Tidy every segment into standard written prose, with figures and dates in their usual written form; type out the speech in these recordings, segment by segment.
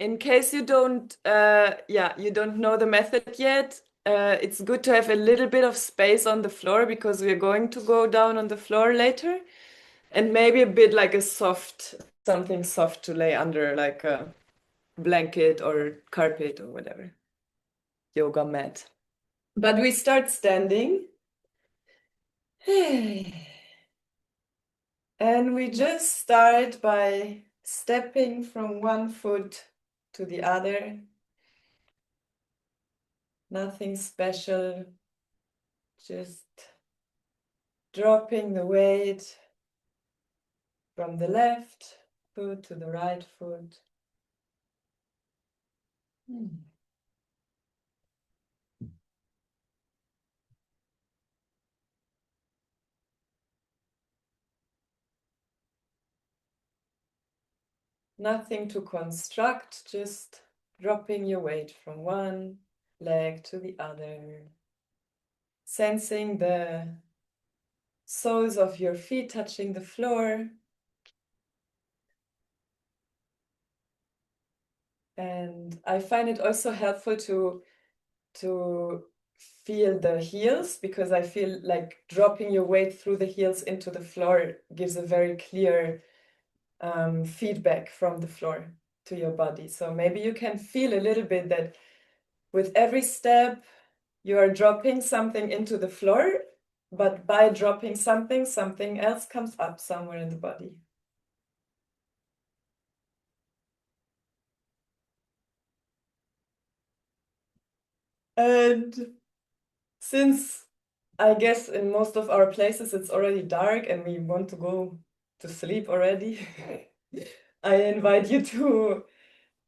in case you don't, you don't know the method yet, it's good to have a little bit of space on the floor because we're going to go down on the floor later, and maybe a bit like something soft to lay under, like a blanket or carpet or whatever, yoga mat. But we start standing. And we just start by stepping from one foot to the other. Nothing special, just dropping the weight from the left foot to the right foot. Nothing to construct, just dropping your weight from one leg to the other. Sensing the soles of your feet touching the floor. And I find it also helpful to feel the heels, because I feel like dropping your weight through the heels into the floor gives a very clear feedback from the floor to your body. So maybe you can feel a little bit that with every step you are dropping something into the floor, but by dropping something, something else comes up somewhere in the body. And since I guess in most of our places it's already dark and we want to go to sleep already, I invite you to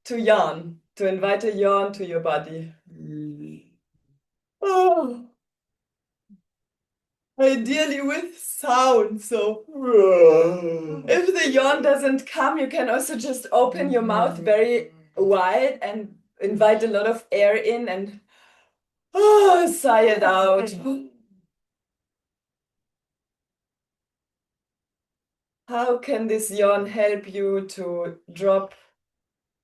yawn, to invite a yawn to your body. Oh, ideally with sound. So if the yawn doesn't come, you can also just open your mouth very wide and invite a lot of air in and sigh it out. How can this yawn help you to drop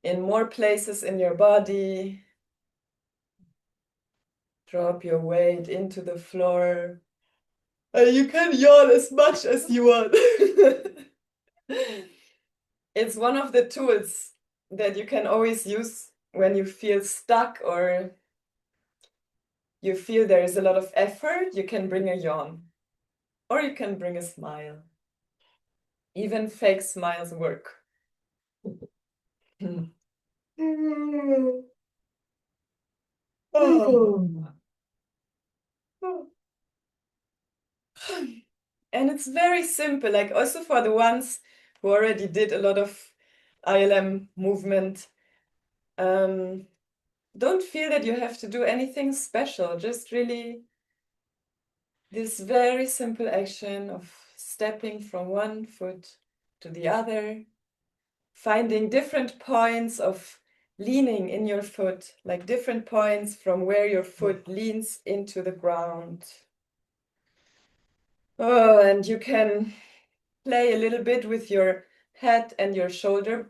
in more places in your body? Drop your weight into the floor. You can yawn as much as you want. It's one of the tools that you can always use when you feel stuck or you feel there is a lot of effort. You can bring a yawn, or you can bring a smile. Even fake smiles work. Oh. And it's very simple, like also for the ones who already did a lot of ILM movement. Don't feel that you have to do anything special, just really this very simple action of stepping from one foot to the other, finding different points of leaning in your foot, like different points from where your foot leans into the ground. Oh, and you can play a little bit with your head and your shoulders,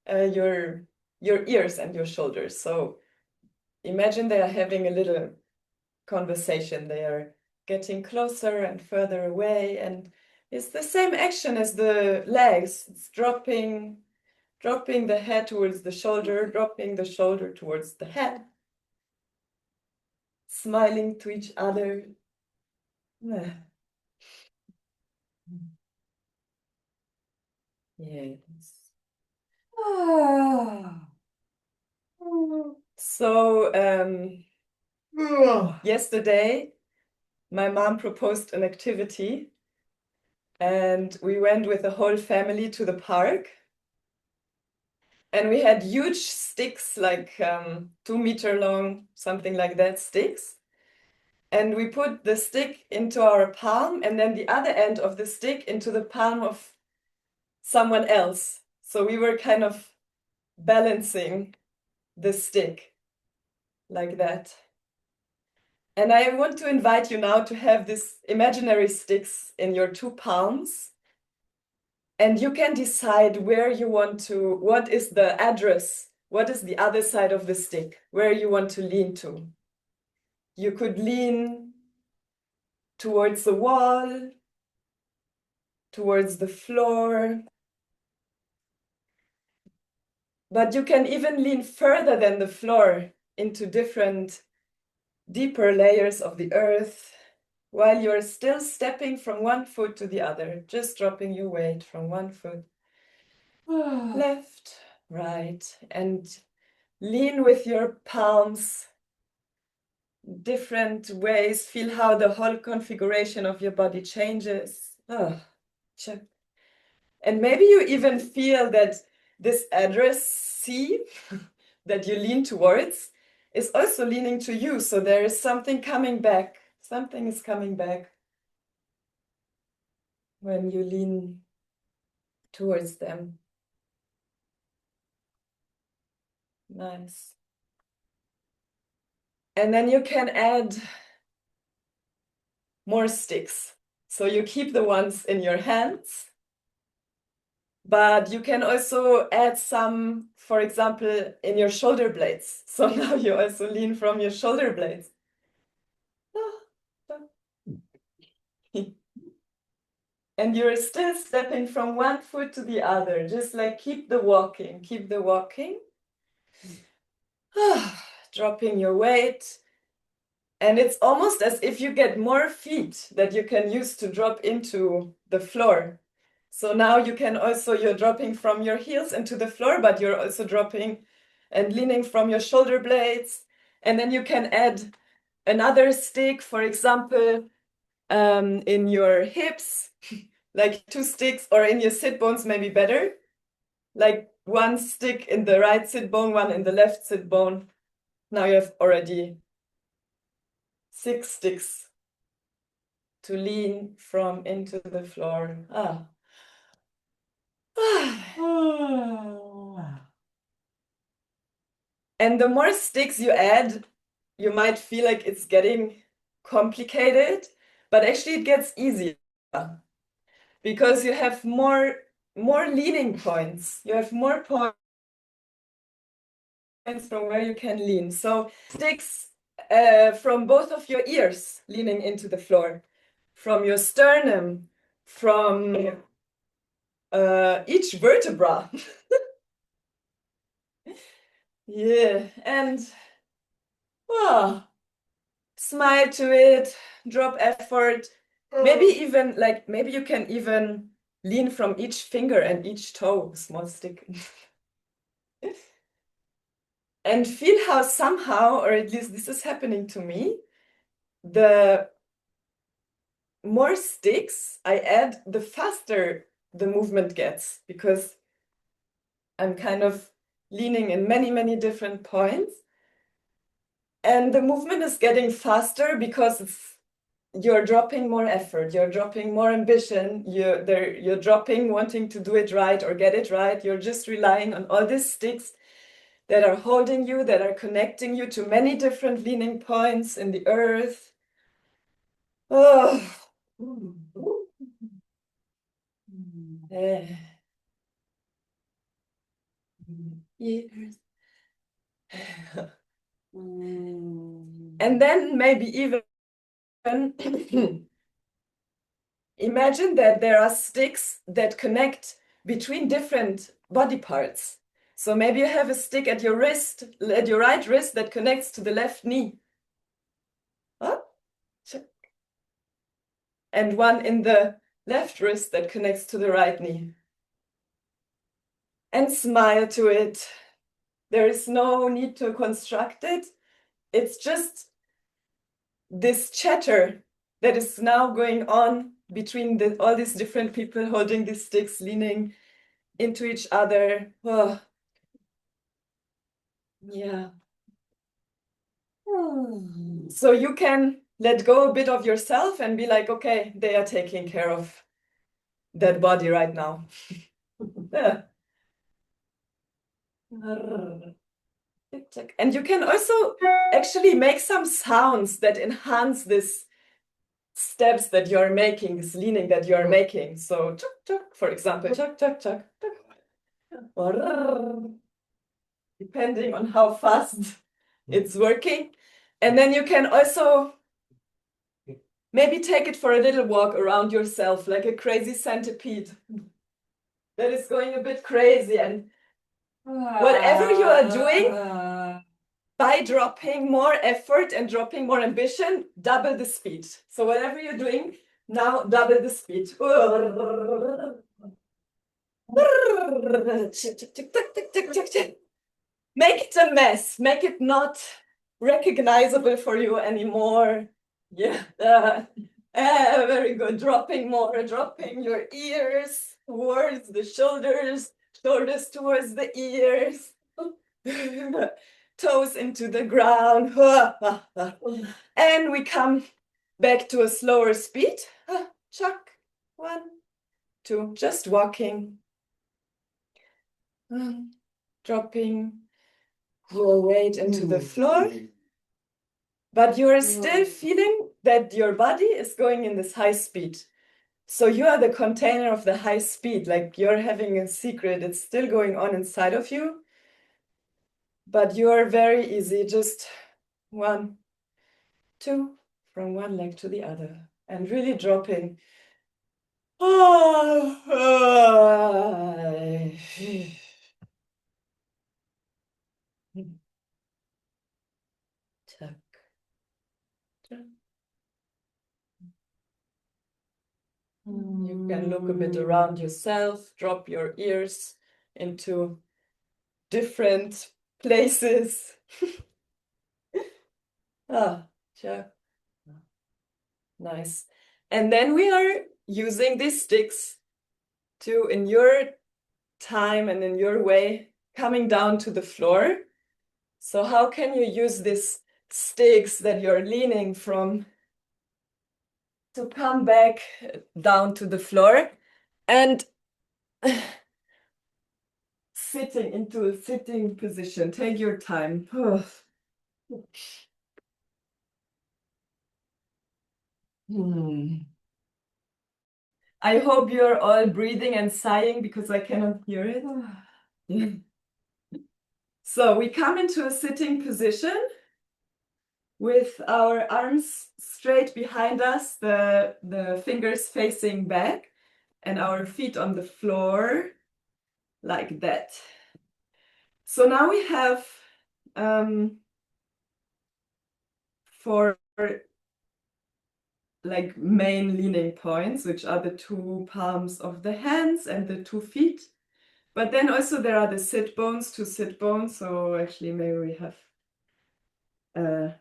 your ears and your shoulders. So imagine they are having a little conversation. They are getting closer and further away, and it's the same action as the legs. It's dropping the head towards the shoulder, dropping the shoulder towards the head, smiling to each other. Yes. So yesterday, my mom proposed an activity, and we went with the whole family to the park. And we had huge sticks, like 2 meter long, something like that, sticks. And we put the stick into our palm, and then the other end of the stick into the palm of someone else. So we were kind of balancing the stick like that. And I want to invite you now to have these imaginary sticks in your 2 palms. And you can decide where you want to, what is the address, what is the other side of the stick, where you want to lean to. You could lean towards the wall, towards the floor, but you can even lean further than the floor into different deeper layers of the earth while you're still stepping from one foot to the other, just dropping your weight from one foot, left, right, and lean with your palms different ways. Feel how the whole configuration of your body changes. Check. And maybe you even feel that this address C that you lean towards is also leaning to you. So there is something coming back. Something is coming back when you lean towards them. Nice. And then you can add more sticks. So you keep the ones in your hands, but you can also add some, for example, in your shoulder blades. So now you also lean from your shoulder blades. And you're still stepping from one foot to the other, just like keep the walking, keep the walking. Dropping your weight. And it's almost as if you get more feet that you can use to drop into the floor. So now you can also, you're dropping from your heels into the floor, but you're also dropping and leaning from your shoulder blades. And then you can add another stick, for example, in your hips, like 2 sticks, or in your sit bones, maybe better. Like 1 stick in the right sit bone, 1 in the left sit bone. Now you have already 6 sticks to lean from into the floor. And the more sticks you add, you might feel like it's getting complicated, but actually it gets easier because you have more leaning points. You have more points from where you can lean. So sticks from both of your ears leaning into the floor, from your sternum, from each vertebra. Yeah, and smile to it, drop effort. Maybe even like, maybe you can even lean from each finger and each toe, small stick. And feel how somehow, or at least this is happening to me, the more sticks I add, the faster the movement gets, because I'm kind of leaning in many, many different points. And the movement is getting faster because you're dropping more effort, you're dropping more ambition, you're dropping wanting to do it right or get it right. You're just relying on all these sticks that are holding you, that are connecting you to many different leaning points in the earth. Years. And then maybe even imagine that there are sticks that connect between different body parts. So maybe you have a stick at your wrist, at your right wrist, that connects to the left knee. And one in the left wrist that connects to the right knee. And smile to it. There is no need to construct it. It's just this chatter that is now going on between all these different people holding these sticks, leaning into each other. Yeah. So you can let go a bit of yourself and be like, okay, they are taking care of that body right now. Yeah. And you can also actually make some sounds that enhance this steps that you're making, this leaning that you're making. So, chuk, chuk, for example, chuk, chuk, chuk, chuk. Depending on how fast it's working. And then you can also maybe take it for a little walk around yourself, like a crazy centipede that is going a bit crazy. And whatever you are doing, by dropping more effort and dropping more ambition, double the speed. So whatever you're doing, now double the speed. Make it a mess. Make it not recognizable for you anymore. Yeah. Very good. Dropping more, dropping your ears towards the shoulders, shoulders towards the ears, toes into the ground. And we come back to a slower speed. Chuck. 1, 2, just walking. Dropping your weight into the floor. But you're still feeling that your body is going in this high speed. So you are the container of the high speed, like you're having a secret. It's still going on inside of you. But you are very easy, just 1, 2, from one leg to the other. And really dropping. Tuck. You can look a bit around yourself, drop your ears into different places. Yeah. Nice. And then we are using these sticks to, in your time and in your way, coming down to the floor. So how can you use these sticks that you're leaning from to come back down to the floor and sitting into a sitting position? Take your time. I hope you're all breathing and sighing because I cannot hear it. So we come into a sitting position with our arms straight behind us, the fingers facing back, and our feet on the floor, like that. So now we have four like main leaning points, which are the 2 palms of the hands and the 2 feet. But then also there are the sit bones, 2 sit bones. So actually maybe we have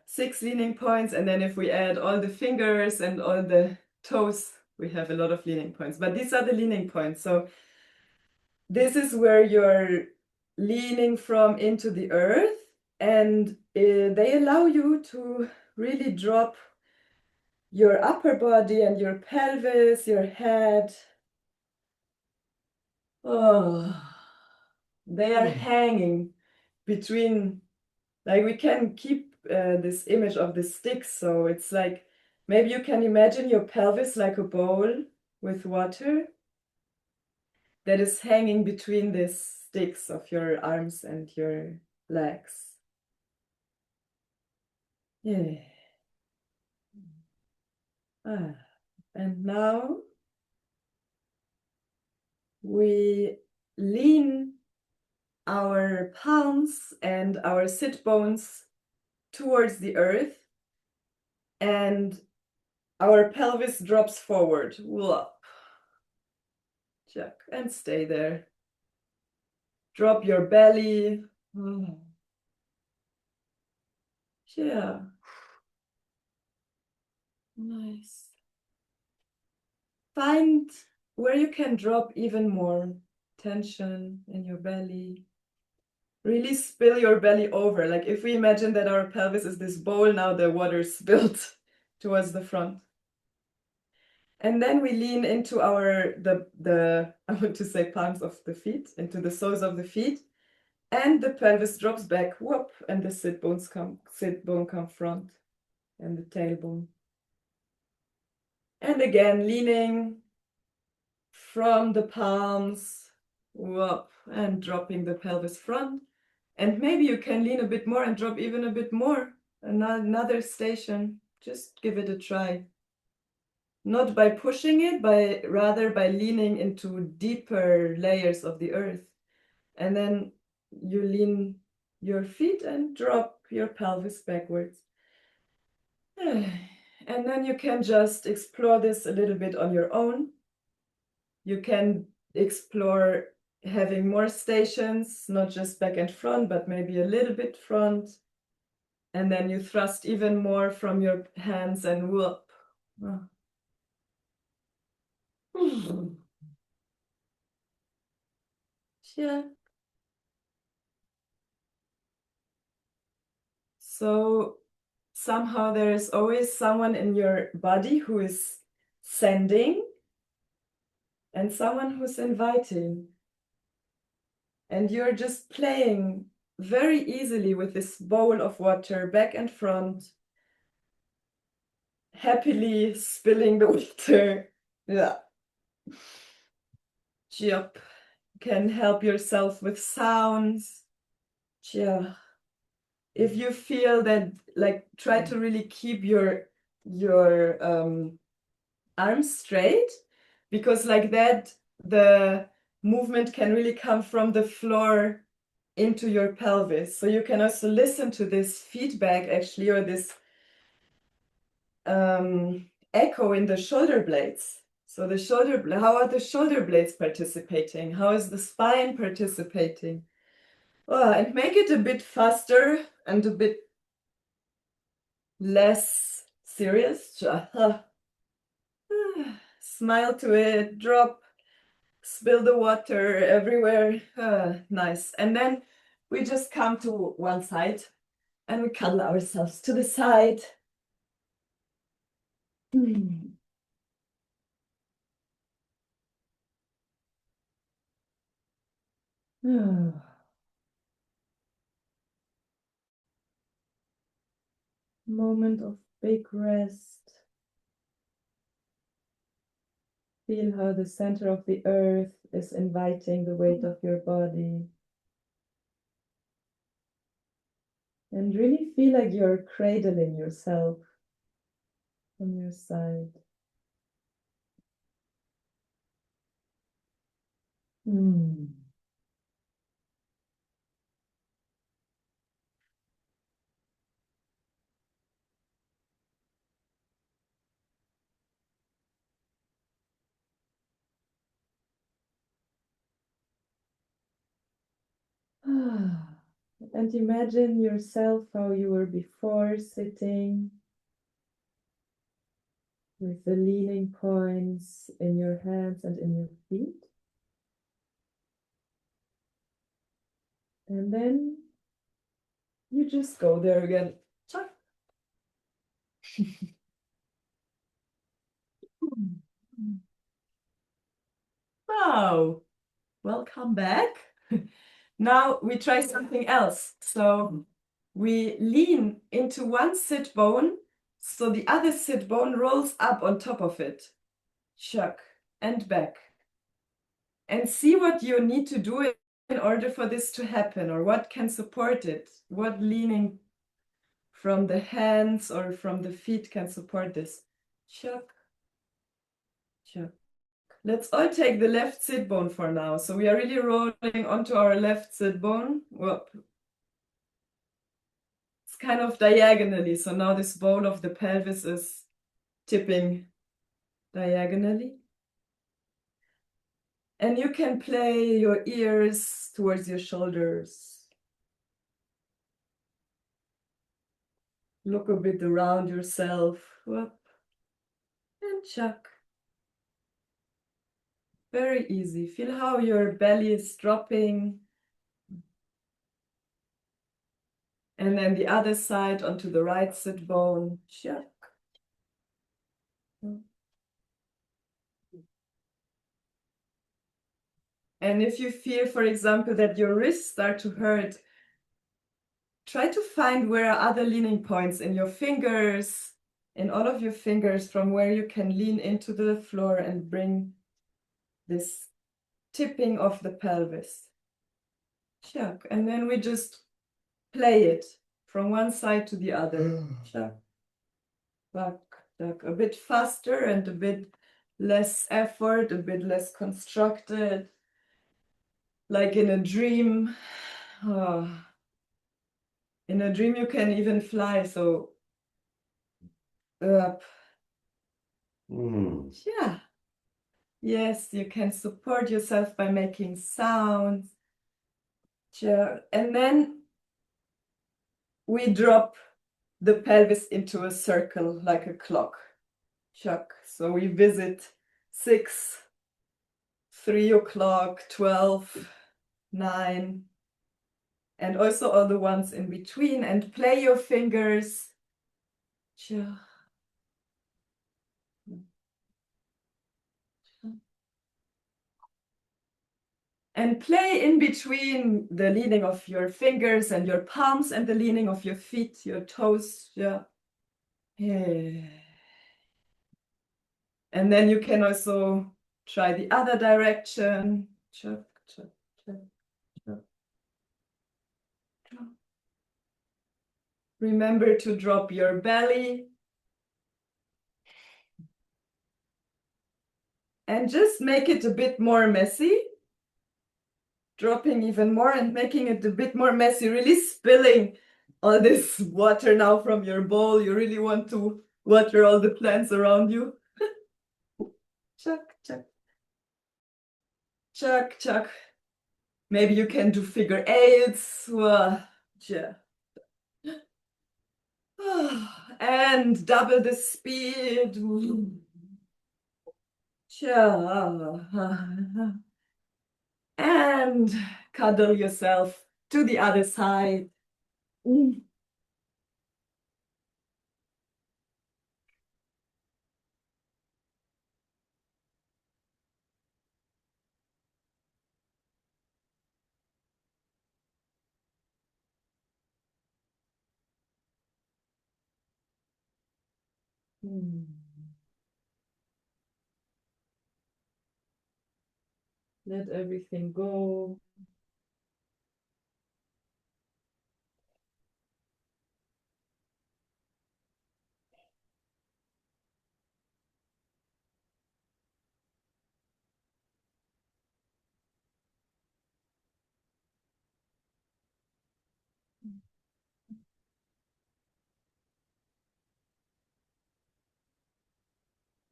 6 leaning points. And then if we add all the fingers and all the toes, we have a lot of leaning points. But these are the leaning points. So this is where you're leaning from into the earth. And they allow you to really drop your upper body and your pelvis, your head. They are hanging between, like we can keep this image of the sticks. So it's like, maybe you can imagine your pelvis like a bowl with water that is hanging between these sticks of your arms and your legs. Yeah. And now we lean our palms and our sit bones towards the earth, and our pelvis drops forward. Whoop. Check and stay there. Drop your belly. Yeah. Nice. Find where you can drop even more tension in your belly. Really spill your belly over. Like if we imagine that our pelvis is this bowl, now the water spilled towards the front. And then we lean into the I want to say palms of the feet, into the soles of the feet, and the pelvis drops back, whoop, and the sit bone come front, and the tailbone. And again, leaning from the palms up and dropping the pelvis front. And maybe you can lean a bit more and drop even a bit more. Another station. Just give it a try. Not by pushing it, rather by leaning into deeper layers of the earth. And then you lean your feet and drop your pelvis backwards. And then you can just explore this a little bit on your own. You can explore having more stations, not just back and front, but maybe a little bit front. And then you thrust even more from your hands and whoop. Yeah. So somehow there is always someone in your body who is sending and someone who's inviting. And you're just playing very easily with this bowl of water back and front, happily spilling the water. Yeah. Yep. Can help yourself with sounds. Yeah. If you feel that, like, try to really keep your arms straight, because like that the movement can really come from the floor into your pelvis. So you can also listen to this feedback actually, or this echo in the shoulder blades. So the shoulder, how are the shoulder blades participating? How is the spine participating? Oh, and make it a bit faster and a bit less serious. Smile to it, drop, spill the water everywhere. Nice. And then we just come to one side and we cuddle ourselves to the side. Moment of big rest. Feel how the center of the earth is inviting the weight of your body. And really feel like you're cradling yourself on your side. And imagine yourself how you were before, sitting with the leaning points in your hands and in your feet. And then you just go there again. Wow, welcome back. Now we try something else. So we lean into one sit bone, so the other sit bone rolls up on top of it. Chuck and back. And see what you need to do in order for this to happen, or what can support it. What leaning from the hands or from the feet can support this. Chuck, chuck. Let's all take the left sit bone for now. So we are really rolling onto our left sit bone. Whoop. It's kind of diagonally. So now this bowl of the pelvis is tipping diagonally. And you can play your ears towards your shoulders. Look a bit around yourself. Whoop. And chuck. Very easy. Feel how your belly is dropping. And then the other side onto the right sit bone. Chuck. And if you feel, for example, that your wrists start to hurt, try to find where are other leaning points in your fingers, in all of your fingers from where you can lean into the floor and bring this tipping of the pelvis. Chuck. And then we just play it from one side to the other. Chuck. Chuck. Chuck. A bit faster and a bit less effort, a bit less constructed. Like in a dream. Oh. In a dream you can even fly, so up. Yeah. Yes, you can support yourself by making sounds. Sure. And then we drop the pelvis into a circle like a clock. Chuck. So we visit 6, 3 o'clock, 12, 9, and also all the ones in between, and play your fingers. Chuck. And play in between the leaning of your fingers and your palms and the leaning of your feet, your toes. Yeah. Yeah. And then you can also try the other direction. Chuck, chuck, chuck, chuck, chuck. Remember to drop your belly. And just make it a bit more messy. Dropping even more and making it a bit more messy, really spilling all this water now from your bowl. You really want to water all the plants around you. Chuck, chuck. Chuck, chuck. Maybe you can do figure eights. Yeah. And double the speed. And cuddle yourself to the other side. Let everything go.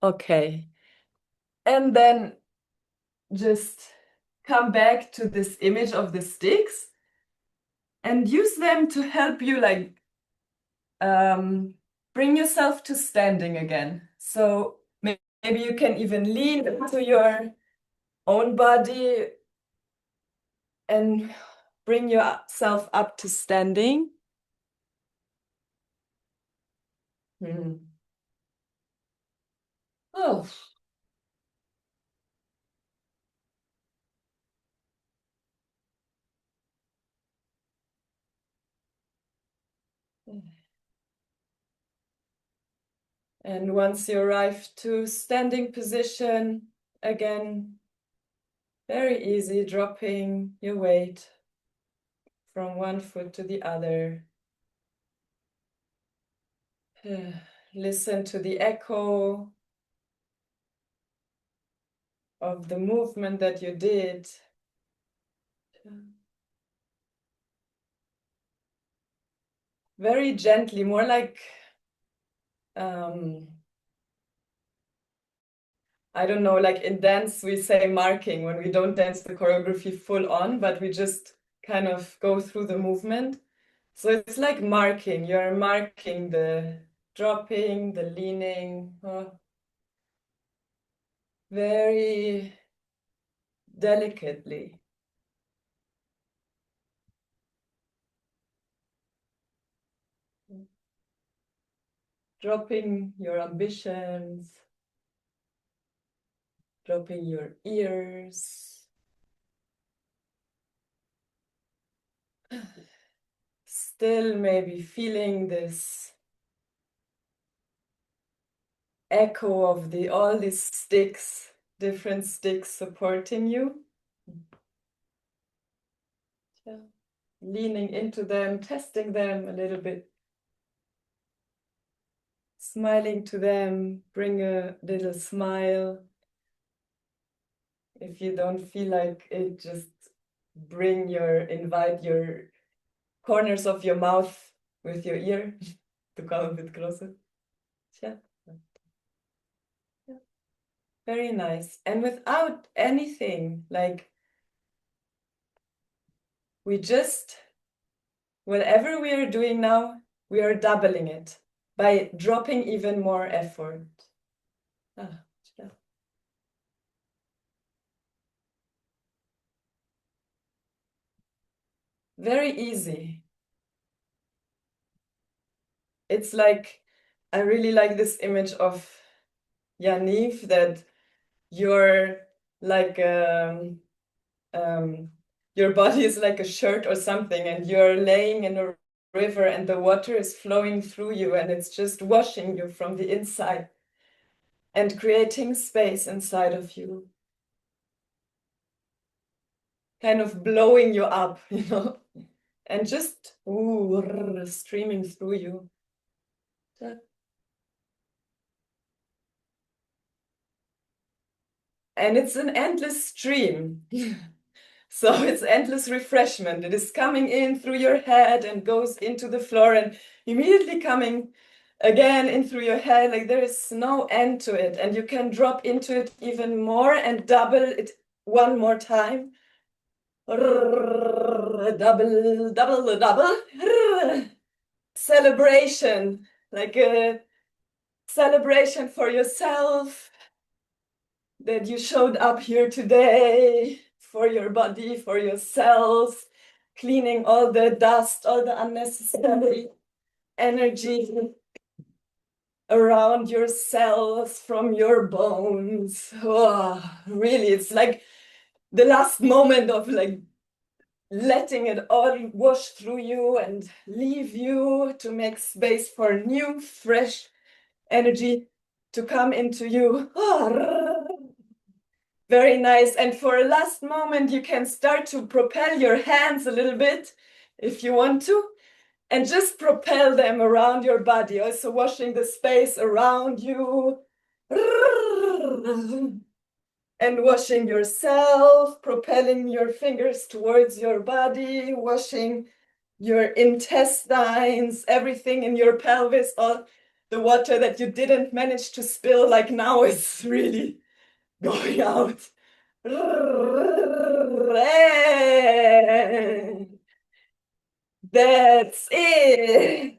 Okay. And then just come back to this image of the sticks and use them to help you like bring yourself to standing again. So maybe you can even lean into your own body and bring yourself up to standing. Oh. And once you arrive to standing position, again, very easy, dropping your weight from one foot to the other. Listen to the echo of the movement that you did. Very gently, more like, I don't know, like in dance we say marking when we don't dance the choreography full on, but we just kind of go through the movement. So it's like marking, you're marking the dropping, the leaning, very delicately. Dropping your ambitions, dropping your ears. Still maybe feeling this echo of all these sticks, different sticks supporting you. Yeah. Leaning into them, testing them a little bit. Smiling to them, bring a little smile. If you don't feel like it, just invite your corners of your mouth with your ear to come a bit closer. Yeah. Yeah. Very nice. And without anything, like whatever we are doing now, we are doubling it by dropping even more effort. Ah, yeah. Very easy. It's like, I really like this image of Yaniv, that you're like your body is like a shirt or something, and you're laying in a river and the water is flowing through you and it's just washing you from the inside and creating space inside of you, kind of blowing you up, and just streaming through you. And it's an endless stream. So it's endless refreshment. It is coming in through your head and goes into the floor and immediately coming again in through your head. Like there is no end to it. And you can drop into it even more and double it one more time. Double, double, double. Celebration, like a celebration for yourself that you showed up here today, for your body, for your cells, cleaning all the dust, all the unnecessary energy around your cells from your bones. Oh, really, it's like the last moment of like letting it all wash through you and leave you to make space for new, fresh energy to come into you. Very nice. And for a last moment, you can start to propel your hands a little bit if you want to, and just propel them around your body, also washing the space around you. And washing yourself, propelling your fingers towards your body, washing your intestines, everything in your pelvis, all the water that you didn't manage to spill, like now is really going out. That's it.